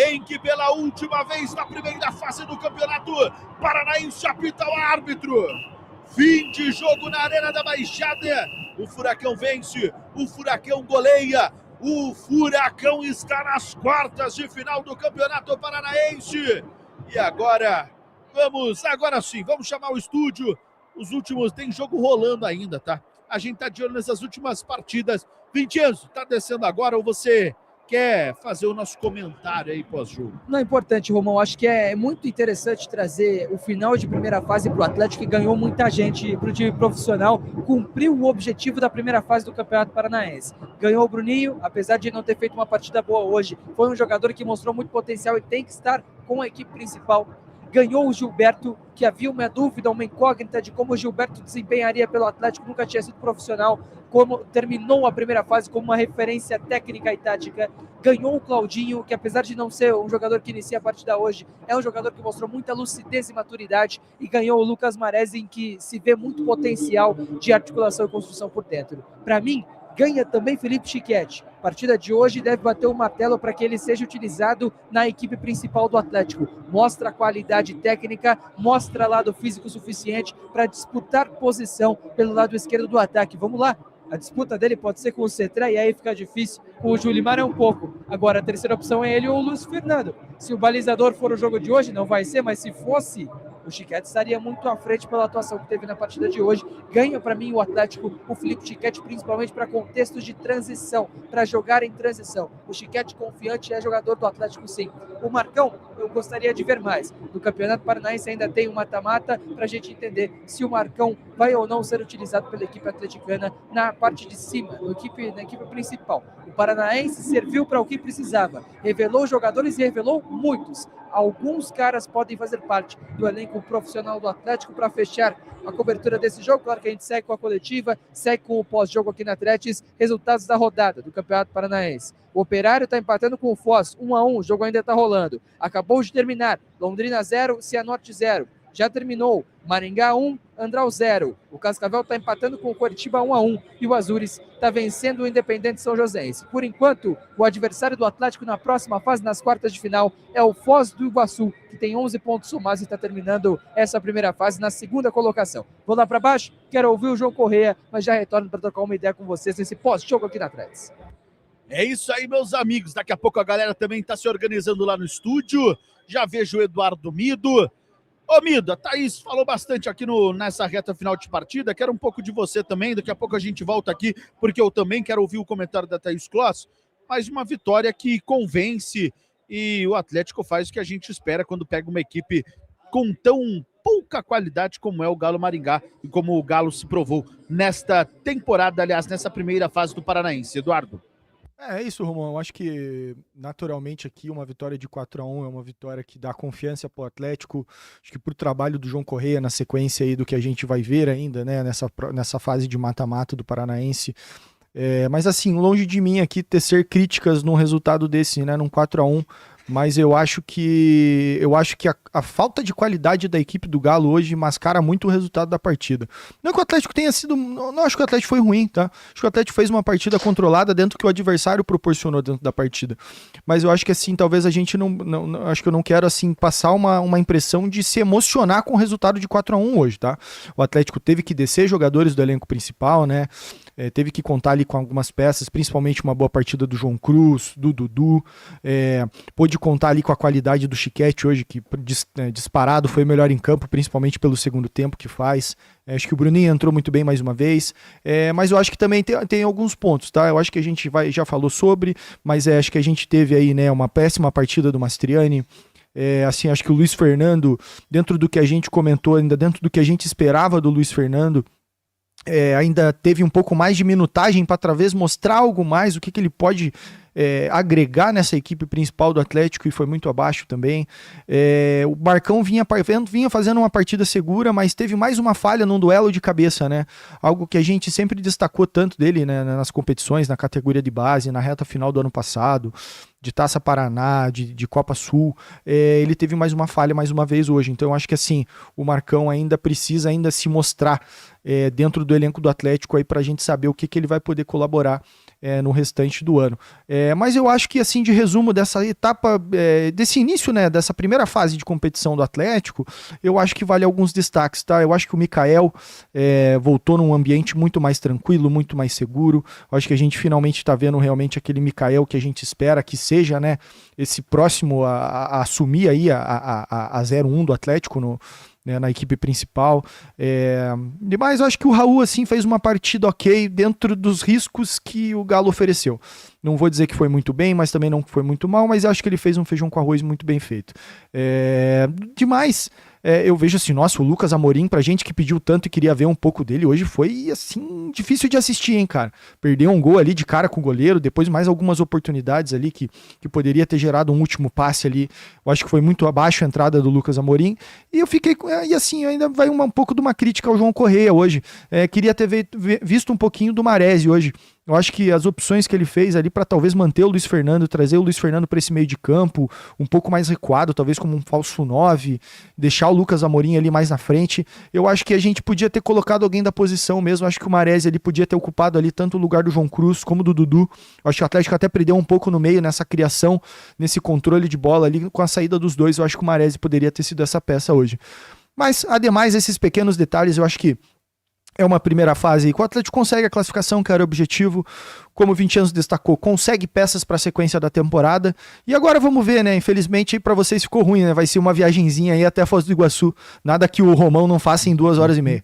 em que pela última vez na primeira fase do Campeonato Paranaense apita o árbitro. Fim de jogo na Arena da Baixada. O Furacão vence, o Furacão goleia. O Furacão está nas quartas de final do Campeonato Paranaense. E agora sim, vamos chamar o estúdio. Os últimos, tem jogo rolando ainda, tá? A gente tá de olho nessas últimas partidas. Vincenzo, tá descendo agora ou você quer fazer o nosso comentário aí pós-jogo? Não é importante, Romão. Acho que é muito interessante trazer o final de primeira fase para o Atlético, que ganhou muita gente para o time profissional, cumpriu o objetivo da primeira fase do Campeonato Paranaense. Ganhou o Bruninho, apesar de não ter feito uma partida boa hoje, foi um jogador que mostrou muito potencial e tem que estar com a equipe principal. Ganhou o Gilberto, que havia uma dúvida, uma incógnita de como o Gilberto desempenharia pelo Atlético, nunca tinha sido profissional, como terminou a primeira fase como uma referência técnica e tática. Ganhou o Claudinho, que apesar de não ser um jogador que inicia a partida hoje, é um jogador que mostrou muita lucidez e maturidade, e ganhou o Lucas Maresi, em que se vê muito potencial de articulação e construção por dentro. Para mim, ganha também Felipe Schiquetti. A partida de hoje deve bater o martelo para que ele seja utilizado na equipe principal do Atlético. Mostra a qualidade técnica, mostra lado físico suficiente para disputar posição pelo lado esquerdo do ataque. Vamos lá, a disputa dele pode ser com o Cetré e aí fica difícil. Com o Julimar é um pouco. Agora a terceira opção é ele ou o Luiz Fernando. Se o balizador for o jogo de hoje, não vai ser, mas se fosse, o Schiquetti estaria muito à frente pela atuação que teve na partida de hoje. Ganha para mim o Atlético, o Felipe Schiquetti, principalmente para contextos de transição, para jogar em transição. O Schiquetti confiante é jogador do Atlético, sim. O Marcão, eu gostaria de ver mais. No Campeonato Paranaense ainda tem um mata-mata para a gente entender se o Marcão vai ou não ser utilizado pela equipe atleticana na parte de cima, na equipe principal. O Paranaense serviu para o que precisava. Revelou jogadores e revelou muitos. Alguns caras podem fazer parte do elenco profissional do Atlético para fechar a cobertura desse jogo. Claro que a gente segue com a coletiva, segue com o pós-jogo aqui na Atletis, resultados da rodada do Campeonato Paranaense. O Operário está empatando com o Foz, 1-1, o jogo ainda está rolando. Acabou de terminar, Londrina 0, Cianorte 0. Já terminou, Maringá 1, Andral 0. O Cascavel está empatando com o Coritiba 1-1 e o Azures está vencendo o Independente São Joséense. Por enquanto, o adversário do Atlético na próxima fase, nas quartas de final, é o Foz do Iguaçu, que tem 11 pontos somados e está terminando essa primeira fase na segunda colocação. Vou lá para baixo, quero ouvir o João Correia, mas já retorno para trocar uma ideia com vocês nesse pós-jogo aqui na Atlétis. É isso aí, meus amigos. Daqui a pouco a galera também está se organizando lá no estúdio. Já vejo o Eduardo Mido. Ô Mido, a Thaís falou bastante aqui nessa reta final de partida. Quero um pouco de você também. Daqui a pouco a gente volta aqui, porque eu também quero ouvir o comentário da Thaís Kloss. Mas uma vitória que convence e o Atlético faz o que a gente espera quando pega uma equipe com tão pouca qualidade como é o Galo Maringá e como o Galo se provou nesta temporada, aliás, nessa primeira fase do Paranaense. Eduardo. É isso, Romão. Eu acho que naturalmente aqui uma vitória de 4-1 é uma vitória que dá confiança para o Atlético. Acho que por trabalho do João Correia na sequência aí do que a gente vai ver ainda, né, nessa fase de mata-mata do Paranaense. Mas assim, longe de mim aqui tecer críticas num resultado desse, né, num 4-1. Mas eu acho que a falta de qualidade da equipe do Galo hoje mascara muito o resultado da partida. Não que o Atlético tenha sido... Não acho que o Atlético foi ruim, tá? Acho que o Atlético fez uma partida controlada dentro do que o adversário proporcionou dentro da partida. Mas eu acho que assim, talvez a gente não acho que eu não quero assim passar uma impressão de se emocionar com o resultado de 4-1 hoje, tá? O Atlético teve que descer jogadores do elenco principal, né? Teve que contar ali com algumas peças, principalmente uma boa partida do João Cruz, do Dudu, pôde contar ali com a qualidade do Schiquetti hoje, que disparado foi o melhor em campo, principalmente pelo segundo tempo que faz. Acho que o Bruninho entrou muito bem mais uma vez, mas eu acho que também tem alguns pontos, tá? Eu acho que a gente já falou sobre, mas acho que a gente teve aí, né, uma péssima partida do Mastriani. Assim, acho que o Luiz Fernando, dentro do que a gente comentou, ainda dentro do que a gente esperava do Luiz Fernando, ainda teve um pouco mais de minutagem para talvez mostrar algo mais, o que ele pode agregar nessa equipe principal do Atlético, e foi muito abaixo também. O Marcão vinha fazendo uma partida segura, mas teve mais uma falha num duelo de cabeça, né? Algo que a gente sempre destacou tanto dele, né, nas competições, na categoria de base, na reta final do ano passado, de Taça Paraná, de Copa Sul. Ele teve mais uma falha mais uma vez hoje, então eu acho que assim, o Marcão ainda precisa se mostrar dentro do elenco do Atlético aí, pra gente saber o que ele vai poder colaborar no restante do ano. Mas eu acho que, assim, de resumo dessa etapa, desse início, né, dessa primeira fase de competição do Atlético, eu acho que vale alguns destaques, tá? Eu acho que o Mikael voltou num ambiente muito mais tranquilo, muito mais seguro. Eu acho que a gente finalmente está vendo realmente aquele Mikael que a gente espera que seja, né, esse próximo a assumir aí a 0-1 do Atlético na equipe principal. Demais, eu acho que o Raul, assim, fez uma partida ok dentro dos riscos que o Galo ofereceu. Não vou dizer que foi muito bem, mas também não foi muito mal, mas acho que ele fez um feijão com arroz muito bem feito. Demais, eu vejo assim, nossa, o Lucas Amorim, pra gente que pediu tanto e queria ver um pouco dele, hoje foi, assim, difícil de assistir, hein, cara. Perdeu um gol ali de cara com o goleiro, depois mais algumas oportunidades ali que poderia ter gerado um último passe ali. Eu acho que foi muito abaixo a entrada do Lucas Amorim. E eu fiquei, e assim, ainda vai um pouco de uma crítica ao João Correia hoje. Queria ter visto um pouquinho do Maresi hoje. Eu acho que as opções que ele fez ali para talvez manter o Luiz Fernando, trazer o Luiz Fernando para esse meio de campo, um pouco mais recuado, talvez como um falso 9, deixar o Lucas Amorim ali mais na frente. Eu acho que a gente podia ter colocado alguém da posição mesmo. Eu acho que o Maresi ali podia ter ocupado ali tanto o lugar do João Cruz como do Dudu. Eu acho que o Atlético até perdeu um pouco no meio nessa criação, nesse controle de bola ali com a saída dos dois. Eu acho que o Maresi poderia ter sido essa peça hoje. Mas, ademais, esses pequenos detalhes, eu acho que é uma primeira fase que o Atlético consegue a classificação, que era o objetivo, como o Vinicius destacou, consegue peças para a sequência da temporada. E agora vamos ver, né? Infelizmente para vocês ficou ruim, né? Vai ser uma viagenzinha aí até Foz do Iguaçu. Nada que o Romão não faça em 2 horas e meia.